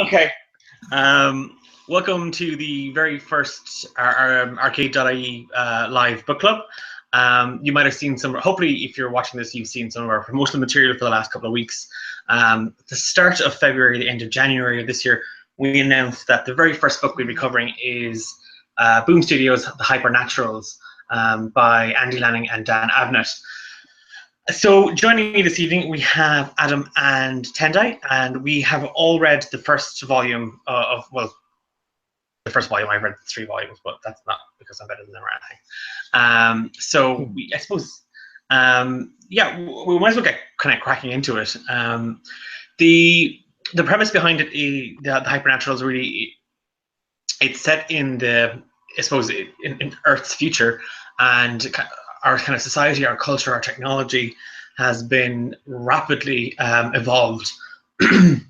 Okay. Welcome to the very first Arcade.ie live book club. You might have seen some, hopefully if you're watching this, you've seen some of our promotional material for the last couple of weeks. The start of February, the end of January of this year, we announced that the very first book we'll be covering is Boom Studios' The Hypernaturals by Andy Lanning and Dan Abnett. So joining me this evening, we have Adam and Tendai, and we have all read the first volume well, the first volume. I've read 3 volumes, but that's not because I'm better than them or anything. So I suppose, yeah, we might as well get kind of cracking into it. The premise behind it, the Hypernaturals, really, it's set in the, I suppose, in Earth's future, and our kind of society, our culture, our technology has been rapidly evolved and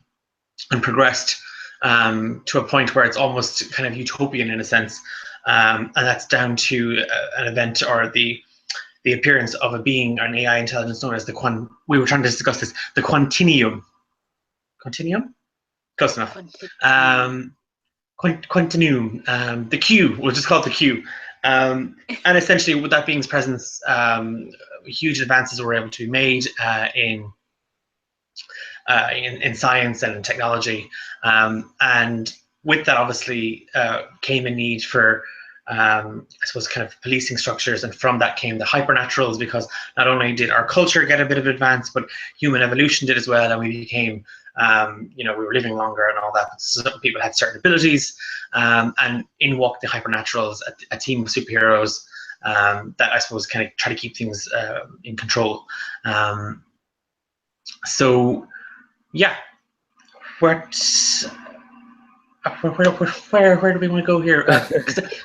progressed to a point where it's almost kind of utopian in a sense, and that's down to an event or the appearance of a being, an AI intelligence known as the we were trying to discuss this, the Quantinium. Quantinium? Close enough. Quantinium, the Q, we'll just call it the Q. And essentially, with that being's presence, huge advances were able to be made in science and in technology. And with that, obviously, came a need for, I suppose, kind of policing structures. And from that came the Hypernaturals, because not only did our culture get a bit of advance, but human evolution did as well. And we became, you know, we were living longer and all that. Some people had certain abilities, and in walked the Hypernaturals, a team of superheroes that I suppose kind of try to keep things in control. So, yeah, where do we want to go here?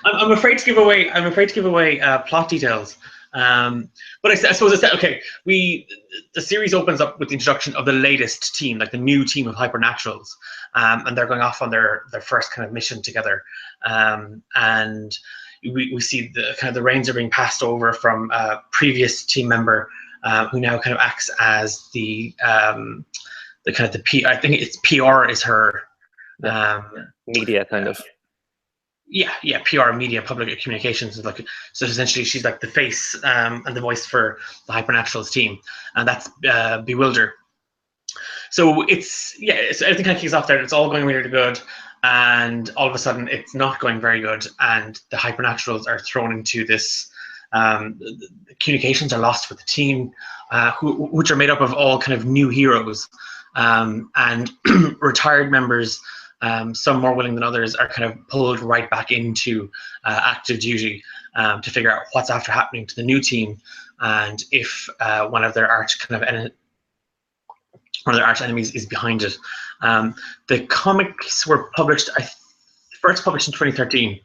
I'm afraid to give away. Plot details. But I suppose it's okay. The series opens up with the introduction of the latest team, like the new team of Hypernaturals, and they're going off on their first kind of mission together. And we see the kind of the reins are being passed over from a previous team member who now kind of acts as the kind of the P. I think it's PR is her. Media kind of. Yeah, PR, media, public communications is like, so essentially she's like the face and the voice for the Hypernaturals team, and that's Bewilder. So it's everything kind of kicks off there. It's all going really good, and all of a sudden it's not going very good, and the Hypernaturals are thrown into this. The communications are lost with the team, which are made up of all kind of new heroes, and retired members. Some more willing than others are kind of pulled right back into active duty to figure out what's after happening to the new team, and if one of their arch enemies is behind it. The comics were published, first published in 2013,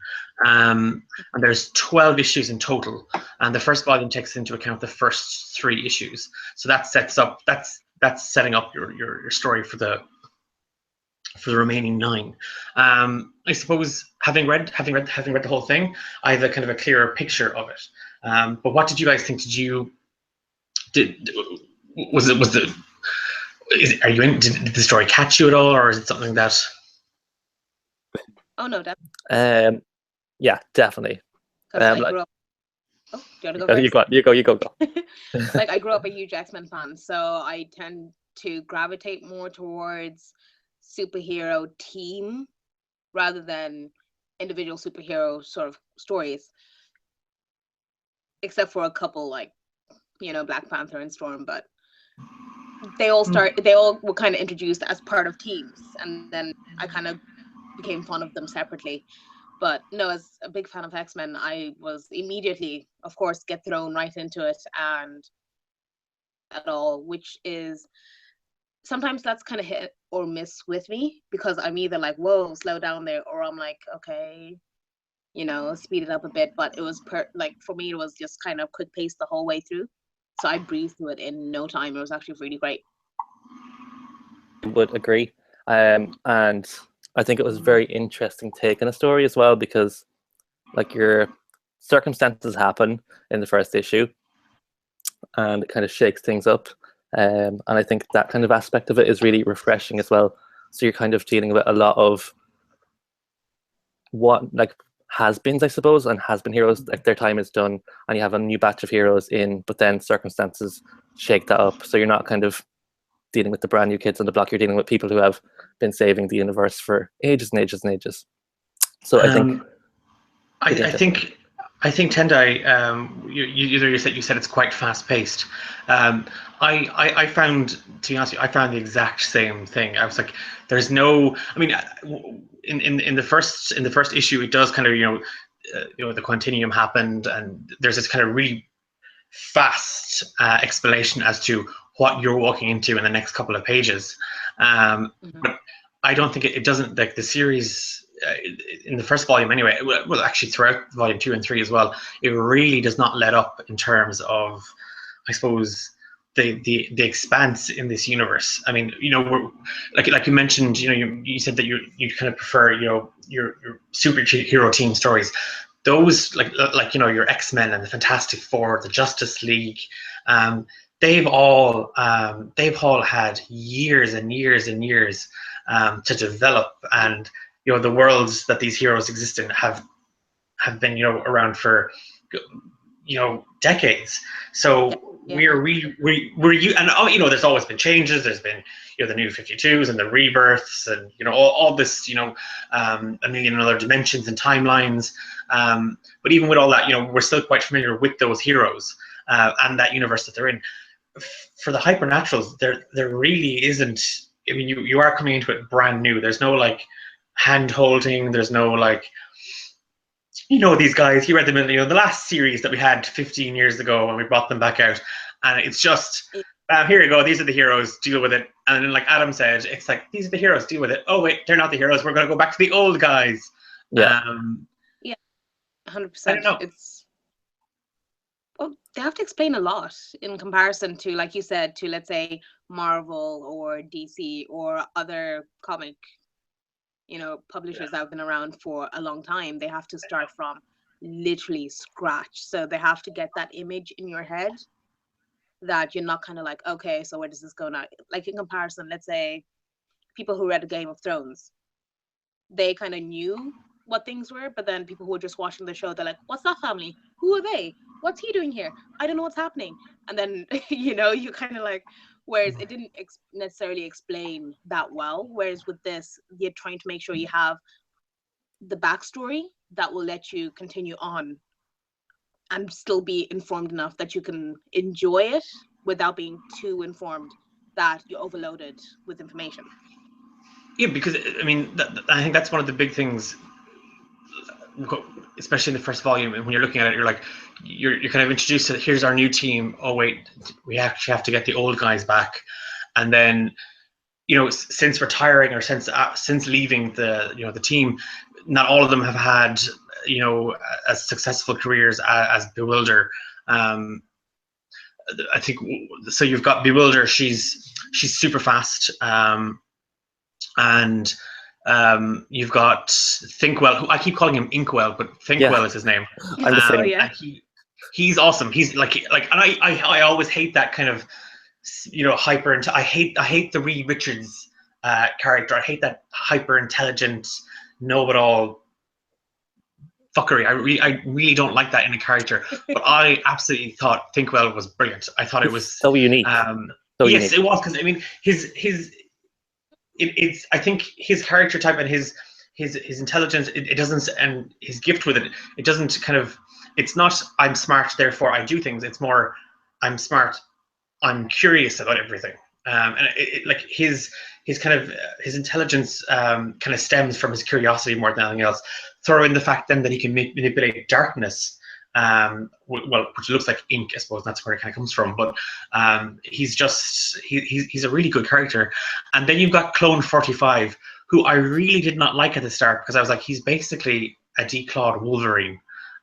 and there's 12 issues in total, and the first volume takes into account the first 3 issues. So that sets up that's setting up your story for the remaining 9. I suppose having read the whole thing, I have a kind of a clearer picture of it. But what did you guys think? Are you in? Did the story catch you at all, or is it something that? Oh no, definitely. Yeah, definitely. I grew up. Oh, do you want to go first? You go. Like, I grew up a huge X-Men fan, so I tend to gravitate more towards superhero team rather than individual superhero sort of stories, except for a couple, like, you know, Black Panther and Storm, but they all were kind of introduced as part of teams, and then I kind of became fond of them separately. But no, as a big fan of X-Men, I was immediately, of course, get thrown right into it, and at all, which is sometimes that's kind of hit or miss with me, because I'm either like, whoa, slow down there, or I'm like, okay, you know, speed it up a bit. But it was like, for me, it was just kind of quick pace the whole way through, so I breezed through it in no time. It was actually really great. I would agree, and I think it was a very interesting take on a story as well, because like your circumstances happen in the first issue and it kind of shakes things up, and I think that kind of aspect of it is really refreshing as well, So you're kind of dealing with a lot of what like has-beens, I suppose, and has-been heroes, like their time is done, and you have a new batch of heroes in, but then circumstances shake that up. So you're not kind of dealing with the brand new kids on the block. You're dealing with people who have been saving the universe for ages and ages and ages. So I think I think Tendai, you said it's quite fast paced. I found, to be honest, with you, I found the exact same thing. I was like, there's no. I mean, in the first issue, it does kind of the Quantinuum happened, and there's this kind of really fast explanation as to what you're walking into in the next couple of pages. But I don't think it doesn't, like the series in the first volume anyway, well actually throughout volume 2 and 3 as well, it really does not let up in terms of, I suppose, the expanse in this universe. I mean, we're, like you mentioned, you said that you kind of prefer your superhero team stories. Those like your X-Men and the Fantastic Four, the Justice League, they've all had years and years and years to develop, and the worlds that these heroes exist in have been around for decades. So we're there's always been changes. There's been the New 52s and the rebirths, and all this a million other dimensions and timelines. But even with all that, we're still quite familiar with those heroes and that universe that they're in. For the Hypernaturals, there really isn't. I mean, you are coming into it brand new. There's no like hand holding. There's no like, these guys. You read them in the last series that we had 15 years ago when we brought them back out, and it's just here you go. These are the heroes. Deal with it. And then, like Adam said, it's like these are the heroes. Deal with it. Oh wait, they're not the heroes. We're going to go back to the old guys. Yeah. 100%. It's they have to explain a lot in comparison to, like you said, to let's say Marvel or DC or other comic publishers that have been around for a long time. They have to start from literally scratch. So they have to get that image in your head that you're not kind of like, okay, so where does this go now? Like in comparison, let's say people who read Game of Thrones, they kind of knew what things were, but then people who were just watching the show, they're like, what's that family? Who are they? What's he doing here? I don't know what's happening. And then, you kind of like, whereas it didn't necessarily explain that well. Whereas with this, you're trying to make sure you have the backstory that will let you continue on and still be informed enough that you can enjoy it without being too informed that you're overloaded with information. Yeah, because I mean, I think that's one of the big things, especially in the first volume. And when you're looking at it, you're like, you're kind of introduced to, here's our new team. Oh wait, we actually have to get the old guys back. And then, since retiring or since leaving the team, not all of them have had as successful careers as Bewilder. I think so. You've got Bewilder. She's super fast. And you've got Thinkwell, who I keep calling him Inkwell, but Thinkwell is his name. I'm the same. And he's awesome. He's like, and I always hate that kind of, hyper. I hate the Reed Richards character. I hate that hyper intelligent, know-it-all fuckery. I really don't like that in a character. But I absolutely thought Thinkwell was brilliant. I thought it was so unique. Yes, it was, because I mean it's I think his character type and his intelligence, it doesn't, and his gift with it, it doesn't kind of, it's not I'm smart therefore I do things. It's more I'm smart, I'm curious about everything. And like his kind of his intelligence kind of stems from his curiosity more than anything else. Throw in the fact then that he can manipulate darkness, which looks like ink, I suppose that's where it kind of comes from. But he's a really good character. And then you've got Clone 45, who I really did not like at the start, because I was like, he's basically a declawed Wolverine.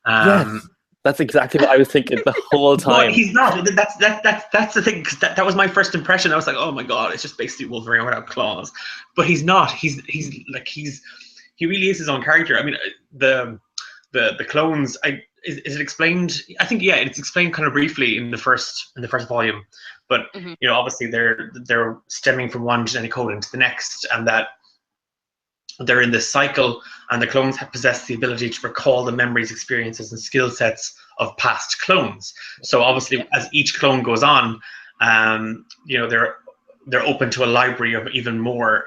Yes, that's exactly what I was thinking the whole time. But he's not. That's the thing. Cause that was my first impression. I was like, oh my god, it's just basically Wolverine without claws. But he's not. He really is his own character. I mean, the clones. Is it explained? I think it's explained kind of briefly in the first volume. but obviously they're stemming from one genetic code into the next, and that they're in this cycle, and the clones possess the ability to recall the memories, experiences, and skill sets of past clones. So obviously, as each clone goes on, they're open to a library of even more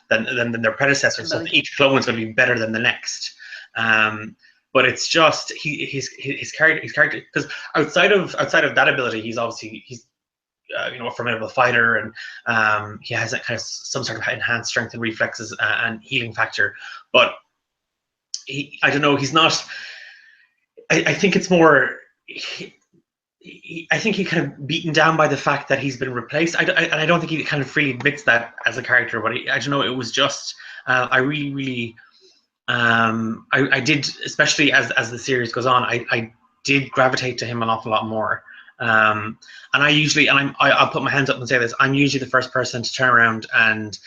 than their predecessors. So each clone is going to be better than the next. But it's just his character, because outside of that ability, he's a formidable fighter, and he has kind of some sort of enhanced strength and reflexes and healing factor. But I don't know, he's not. I think it's more. I think he kind of beaten down by the fact that he's been replaced. And I don't think he kind of freely admits that as a character. But I don't know. It was just I really. I did, especially as the series goes on, I did gravitate to him an awful lot more. And I'll put my hands up and say this: I'm usually the first person to turn around and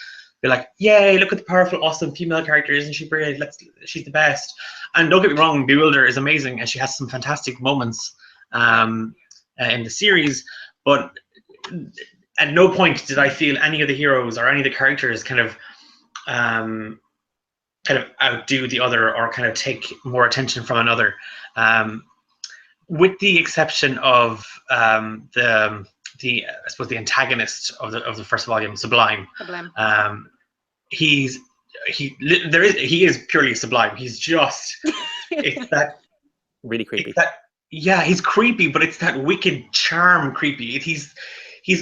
be like, "Yay! Look at the powerful, awesome female character! Isn't she brilliant? She's the best." And don't get me wrong, Bewilder is amazing, and she has some fantastic moments in the series. But at no point did I feel any of the heroes or any of the characters kind of outdo the other or kind of take more attention from another, with the exception of the I suppose the antagonist of the first volume, Sublime. He is purely Sublime. He's just it's that really creepy. He's creepy, but it's that wicked charm creepy. He's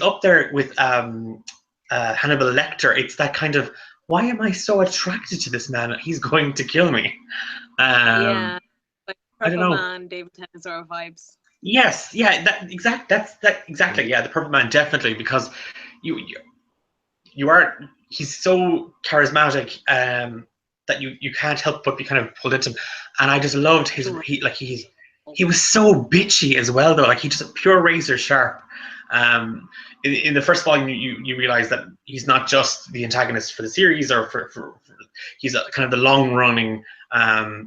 up there with Hannibal Lecter. It's that kind of, why am I so attracted to this man? He's going to kill me. Like I don't know. Purple Man, David Tennant vibes. Yes, that's exactly. Yeah, the Purple Man, definitely, because he's so charismatic that you can't help but be kind of pulled into him. And I just loved he was so bitchy as well, though. Like, he's just a pure razor sharp. In the first volume, you realize that he's not just the antagonist for the series, or for he's kind of the long running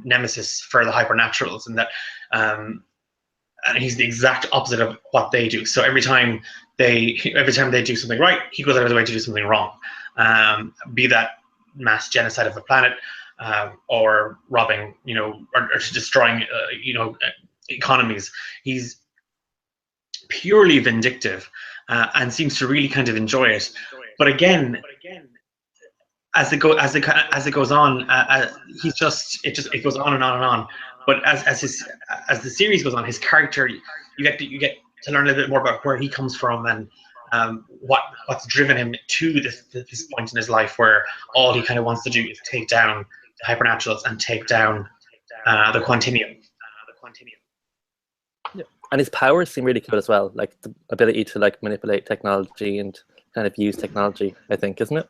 nemesis for the Hypernaturals, and that and he's the exact opposite of what they do. So every time they do something right, he goes out of the way to do something wrong. Be that mass genocide of a planet, or robbing, or destroying, economies. He's purely vindictive, and seems to really kind of enjoy it. But again, as it goes on, it goes on and on and on. But as the series goes on, his character, you get to learn a little bit more about where he comes from, and what's driven him to this point in his life, where all he kind of wants to do is take down the Hypernaturals and take down the Quantinium. Yeah. And his powers seem really cool as well, like the ability to manipulate technology and kind of use technology, I think, isn't it?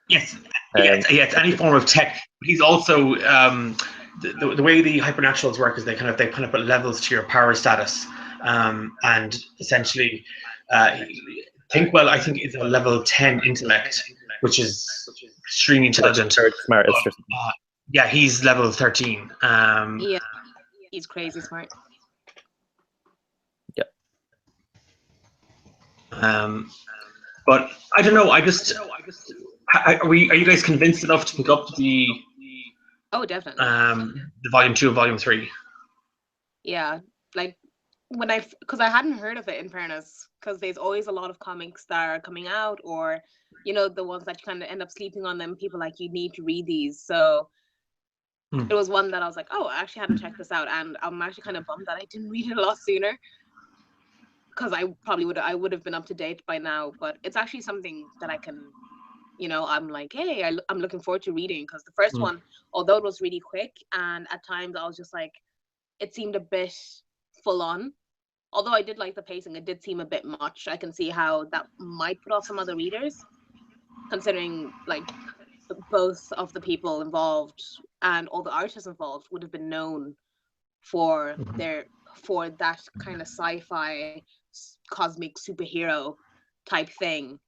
Yes, it's any form of tech. But he's also the way the Hypernaturals work is they kind of put levels to your power status, and essentially I think it's a level 10 intellect, which is extremely intelligent. Smartest or something. Yeah, he's level 13. Yeah, he's crazy smart. Yeah. But I don't know. Are you guys convinced enough to pick up the? Oh, definitely. The volume 2 of volume 3. Yeah, because I hadn't heard of it, in fairness, because there's always a lot of comics that are coming out, or the ones that you kind of end up sleeping on them. People you need to read these. So it was one that I was like, oh, I actually had to check this out, and I'm actually kind of bummed that I didn't read it a lot sooner, because I probably would have been up to date by now. But it's actually something that I can, I'm like, hey, I'm looking forward to reading, because the first one, although it was really quick, and at times I was just like, it seemed a bit full on. Although I did like the pacing, it did seem a bit much. I can see how that might put off some other readers, considering both of the people involved and all the artists involved would have been known for that kind of sci-fi cosmic superhero type thing.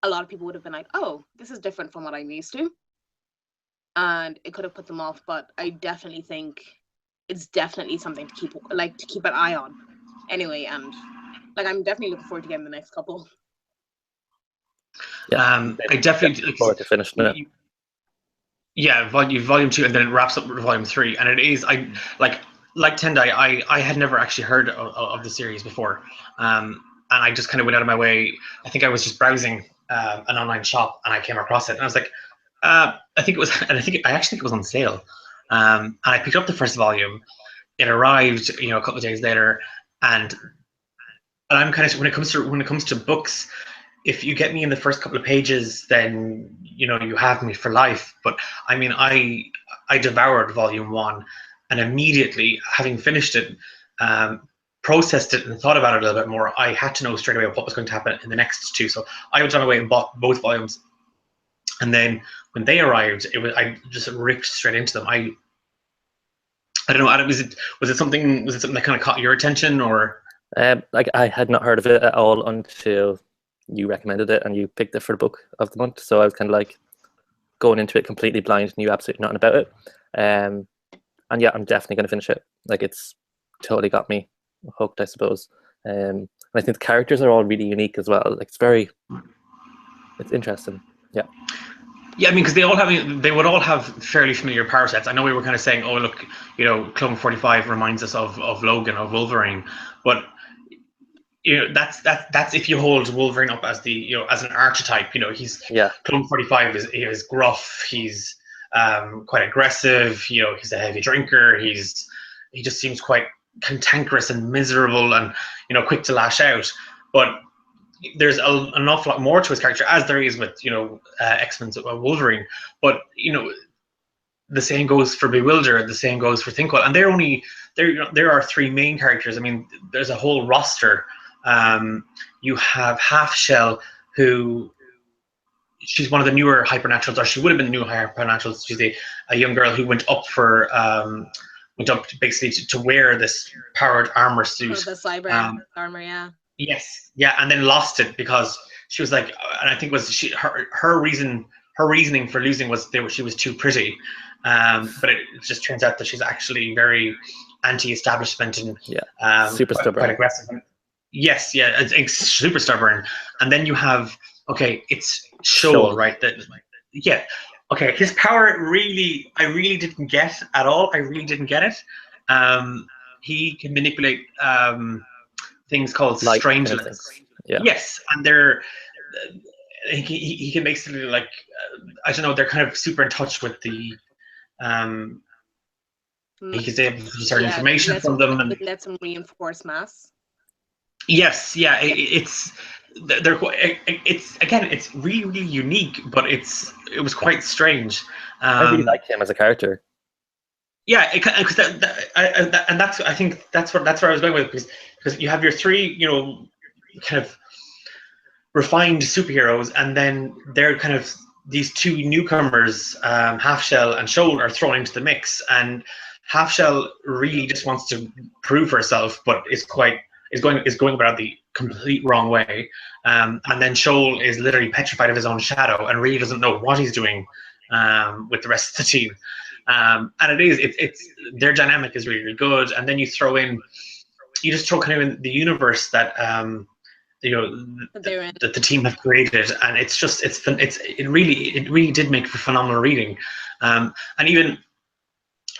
A lot of people would have been like, oh, this is different from what I'm used to, and it could have put them off. But I definitely think it's definitely something to keep an eye on anyway. And Like, I'm definitely looking forward to getting the next couple. Yeah, I definitely looking forward to finishing it. Yeah, volume 2, and then it wraps up with volume 3, and it is like Tendai. I had never actually heard of the series before, and I just kind of went out of my way. I think I was just browsing an online shop, and I came across it, and I was like, I think it was, and I actually think it was on sale, and I picked up the first volume. It arrived, a couple of days later, and I'm kind of, when it comes to books, if you get me in the first couple of pages, then you have me for life. But I mean, I devoured volume 1, and immediately, having finished it, processed it and thought about it a little bit more, I had to know straight away what was going to happen in the next 2. So I went on away and bought both volumes, and then when they arrived, I just ripped straight into them. I don't know, Adam, was it something that kind of caught your attention, or? Like, I had not heard of it at all until you recommended it and you picked it for the book of the month. So I was kind of like going into it completely blind, knew absolutely nothing about it. And yeah, I'm definitely going to finish it. Like, it's totally got me hooked, I suppose. And I think the characters are all really unique as well. Like, it's interesting. Yeah. Yeah, I mean, because they would all have fairly familiar power sets. I know we were kind of saying, oh, look, Clone 45 reminds us of Logan, of Wolverine, but that's if you hold Wolverine up as the as an archetype. He's Clone 45 is gruff. He's quite aggressive. He's a heavy drinker. He just seems quite cantankerous and miserable, and quick to lash out. But there's an awful lot more to his character, as there is with X-Men's Wolverine. But the same goes for Bewilder. The same goes for Thinkwell. And there are 3 main characters. I mean, there's a whole roster. You have Half Shell, who she's one of the newer Hypernaturals, or she would have been the new Hypernaturals. She's a young girl who went up basically to wear this powered armor suit. The cyber armor, yeah. Yes, yeah, and then lost it because she was like, and I think her reasoning for losing was she was too pretty, but it just turns out that she's actually very anti-establishment and super stubborn, quite aggressive. Yes, yeah, it's super stubborn. And then you have it's Shoal, right? Okay, his power I really didn't get at all. I really didn't get it. He can manipulate things called strangelets. Yes, and he can basically, like, I don't know, they're kind of super in touch with the he's able to discern information from them, and let them reinforce mass. Yes, yeah, it's really, really unique, but it was quite strange. I really like him as a character. Yeah, because and I think that's where I was going with, because you have your 3 kind of refined superheroes, and then they're kind of these 2 newcomers, Half Shell and Shoal, are thrown into the mix, and Half Shell really just wants to prove herself, but is going about the complete wrong way, and then Shoal is literally petrified of his own shadow and really doesn't know what he's doing with the rest of the team. And it's their dynamic is really, really good. And then you just throw kind of in the universe that that the team have created, and it really did make for phenomenal reading. And even,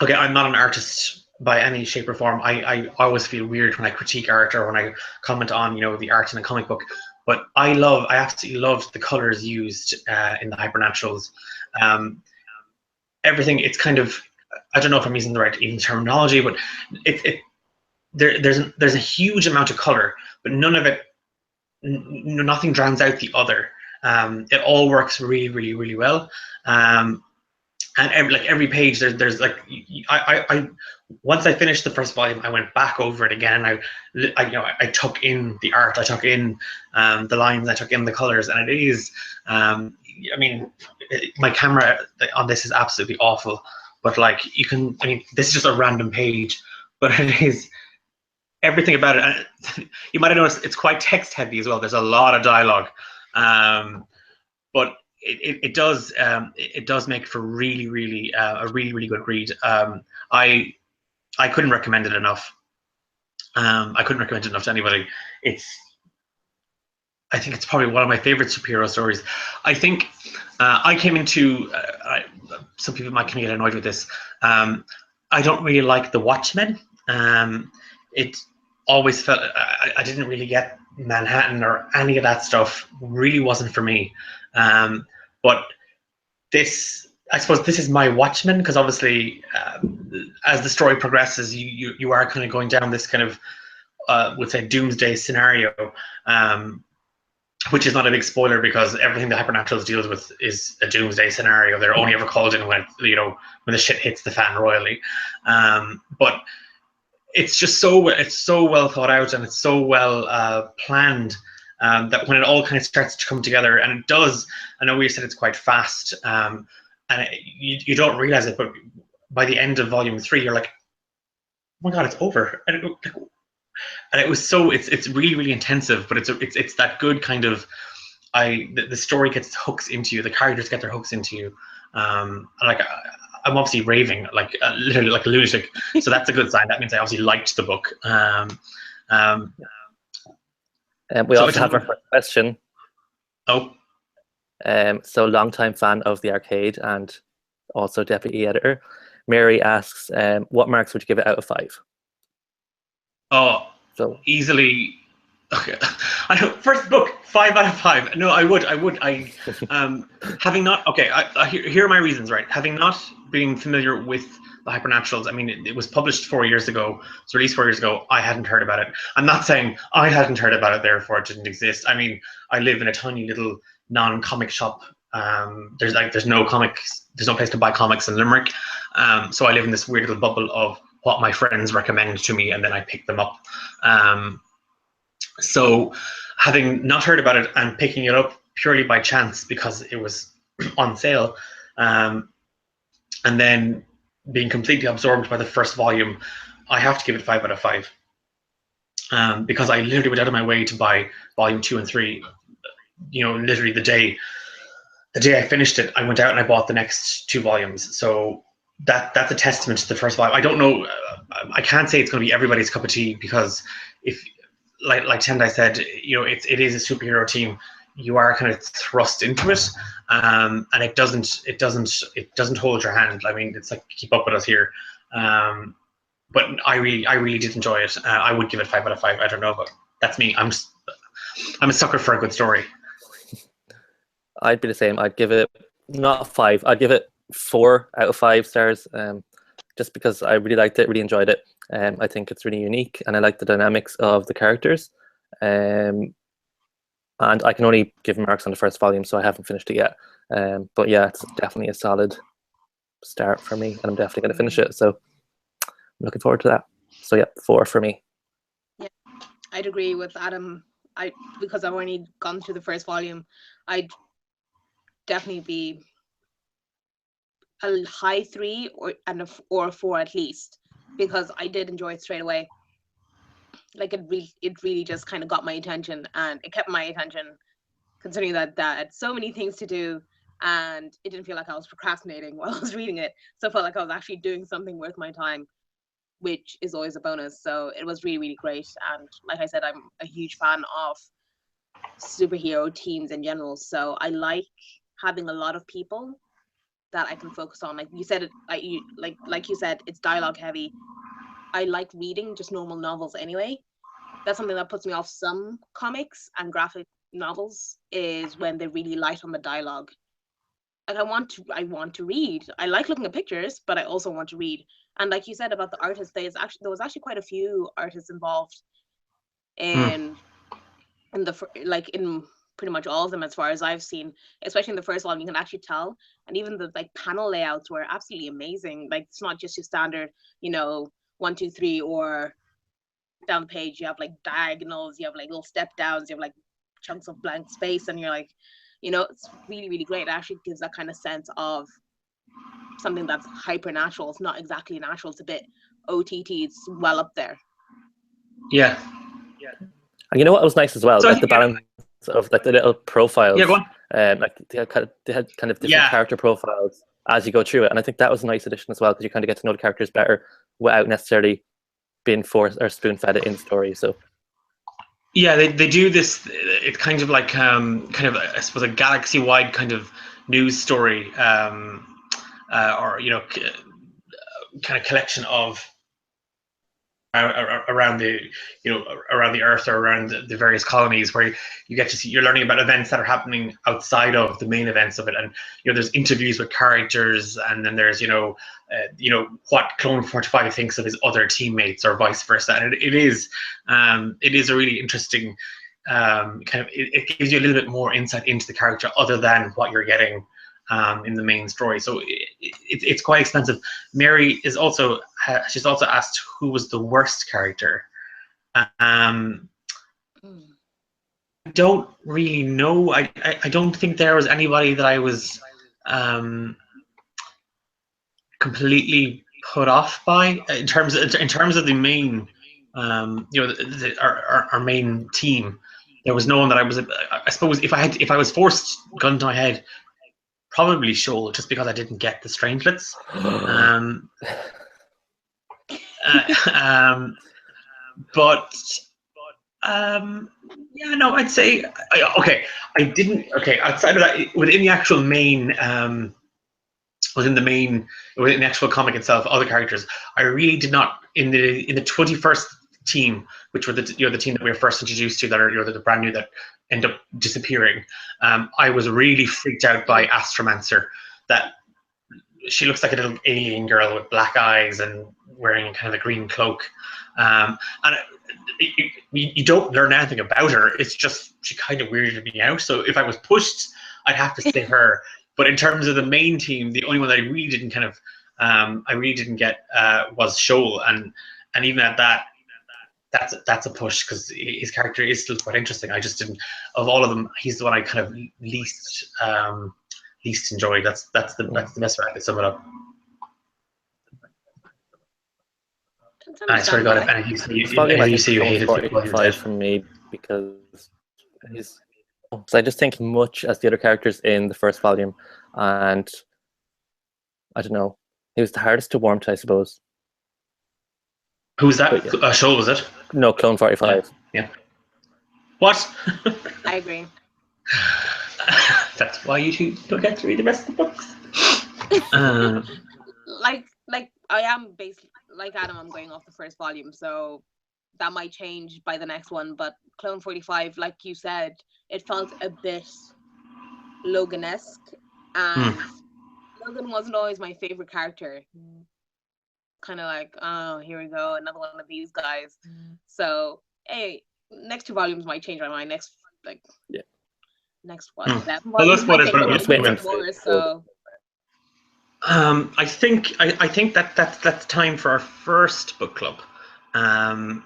okay, I'm not an artist by any shape or form. I always feel weird when I critique art or when I comment on the art in a comic book, but I absolutely loved the colors used in the Hypernaturals. Everything, it's kind of, I don't know if I'm using the right even terminology, but there's a huge amount of color, but nothing drowns out the other. It all works really, really, really well. And every page, there's like, I once I finished the first volume, I went back over it again, and I took in the art, I took in the lines, I took in the colors, and it is, I mean, my camera on this is absolutely awful, but like, this is just a random page, but it is everything about it. And you might have noticed it's quite text heavy as well. There's a lot of dialogue, but it does make for really, really a really, really good read. I couldn't recommend it enough. I couldn't recommend it enough to anybody. It's I think it's probably one of my favorite superhero stories. I think I came into. Some people might get annoyed with this. I don't really like the Watchmen. It always felt I didn't really get Manhattan or any of that stuff. Really wasn't for me. But this, I suppose, this is my Watchmen, because obviously, as the story progresses, you are kind of going down this kind of, would say, doomsday scenario. Which is not a big spoiler, because everything the Hypernaturals deals with is a doomsday scenario. They're only ever called in when when the shit hits the fan royally. But it's just so well thought out, and it's so well planned, that when it all kind of starts to come together, and it does. I know we said it's quite fast, and you don't realize it, but by the end of volume 3, you're like, oh my god, it's over. And it was so, it's really intensive, but it's that good kind of, the story gets hooks into you, the characters get their hooks into you. Like, I'm obviously raving, like literally like a lunatic, so that's a good sign. That means I obviously liked the book. We also have our first question. Oh. So longtime fan of the arcade and also deputy editor, Mary asks, what marks would you give it out of 5? Oh, so easily. Okay, I know. First book, 5 out of 5. No, I would. Having not. Okay, here are my reasons. Right, having not been familiar with the Hypernaturals. I mean, it was published 4 years ago. It was released 4 years ago. I hadn't heard about it. I'm not saying I hadn't heard about it, therefore it didn't exist. I mean, I live in a tiny little non-comic shop. There's no comics. There's no place to buy comics in Limerick. So I live in this weird little bubble of what my friends recommend to me, and then I pick them up. So having not heard about it and picking it up purely by chance because it was on sale, and then being completely absorbed by the first volume, I have to give it 5 out of 5. Because I literally went out of my way to buy volume 2 and 3. Literally the day I finished it, I went out and I bought the next 2 volumes. So that's a testament to the first volume. I don't know. I can't say it's going to be everybody's cup of tea, because if, like Tendai said, it is a superhero team. You are kind of thrust into it, and it doesn't hold your hand. I mean, it's like, keep up with us here. But I really did enjoy it. I would give it 5 out of 5. I don't know, but that's me. I'm a sucker for a good story. I'd be the same. I'd give it not 5. I'd give it 4 out of 5 stars. Just because I really liked it, really enjoyed it. I think it's really unique, and I like the dynamics of the characters. And I can only give marks on the first volume, so I haven't finished it yet. But yeah, it's definitely a solid start for me, and I'm definitely going to finish it. So I'm looking forward to that. So yeah, 4 for me. Yeah, I'd agree with Adam. Because I've only gone through the first volume, I'd definitely be a high 3 or a 4 at least, because I did enjoy it straight away. Like, it really just kind of got my attention, and it kept my attention, considering that I had so many things to do, and it didn't feel like I was procrastinating while I was reading it. So I felt like I was actually doing something worth my time, which is always a bonus. So it was really, really great. And like I said, I'm a huge fan of superhero teams in general. So I like having a lot of people that I can focus on. Like you said, like you said, it's dialogue heavy. I like reading just normal novels anyway. That's something that puts me off some comics and graphic novels, is when they're really light on the dialogue. Like, I want to read. I like looking at pictures, but I also want to read. And like you said about the artists, there was actually quite a few artists involved in in pretty much all of them, as far as I've seen. Especially in the first one, you can actually tell. And even the panel layouts were absolutely amazing. Like, it's not just your standard, 1, 2, 3, or down the page you have diagonals, you have little step downs, you have chunks of blank space, and you're like, it's really, really great. It actually gives that kind of sense of something that's hyper-natural. It's not exactly natural, it's a bit OTT. It's well up there. Yeah. And you know what was nice as well? So the balance of the little profiles. Yeah, go on. They had kind of different character profiles as you go through it, and I think that was a nice addition as well, because you kind of get to know the characters better without necessarily being forced or spoon-fed it in story. So Yeah, they do this. It's kind of like kind of I suppose a galaxy-wide kind of news story, or kind of collection of around the around the Earth or around the various colonies where you get to see you're learning about events that are happening outside of the main events of it, and there's interviews with characters, and then there's what Clone 45 thinks of his other teammates or vice versa, and it is a really interesting kind of it gives you a little bit more insight into the character other than what you're getting in the main story. So it's quite expensive. Mary is also she's also asked who was the worst character. I don't really know. I don't think there was anybody that I was completely put off by in terms of the main our main team. There was no one that I was. I suppose if I was forced, gun to my head, probably Shoal, just because I didn't get the strangelets. But yeah, no, I'd say okay. I didn't. Okay, outside of that, within the actual main, within the actual comic itself, other characters, I really did not in the 21st team, which were the the team that we were first introduced to, that are the brand new that end up disappearing. I was really freaked out by Astromancer. That she looks like a little alien girl with black eyes and wearing kind of a green cloak. And you don't learn anything about her. It's just she kind of weirded me out. So if I was pushed, I'd have to say her. But in terms of the main team, the only one that I really didn't get was Shoal, and even at that, that's a push because his character is still quite interesting. I just didn't, of all of them, he's the one I kind of least enjoyed. That's the best way I could sum it up. I swear to God, if any of you say you hated it while you're dead. For me, because he's. So I just think much as the other characters in the first volume, and I don't know, he was the hardest to warm to, I suppose. Who's that? Yeah. Shoal, was it? No, Clone 45. Yeah. What? I agree. That's why you two don't get to read the rest of the books. Like I am basically like Adam. I'm going off the first volume, so that might change by the next one. But Clone 45, like you said, it felt a bit Logan-esque, and Logan wasn't always my favorite character. Kind of like, oh, here we go, another one of these guys. So, hey, next 2 volumes might change my mind. Next one. Well, let's put it. So. I think that's time for our first book club, and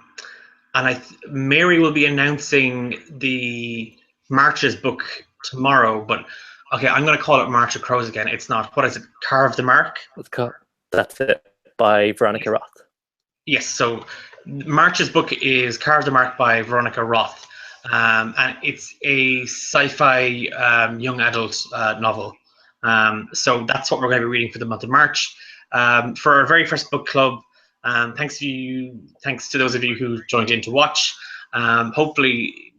Mary will be announcing the March's book tomorrow. But okay, I'm going to call it March of Crows again. It's not. What is it? Carve the Mark. That's it, by Veronica Roth. Yes. So March's book is Carve the Mark by Veronica Roth, and it's a sci-fi young adult novel. So that's what we're going to be reading for the month of March. For our very first book club, thanks to those of you who joined in to watch. Hopefully,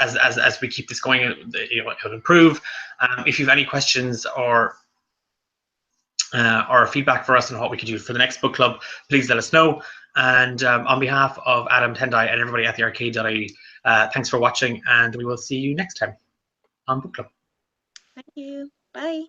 as we keep this going, it'll improve. If you have any questions or feedback for us on what we could do for the next book club, please let us know. And on behalf of Adam, Tendai, and everybody at the arcade.ie, thanks for watching, and we will see you next time on book club. Thank you. Bye.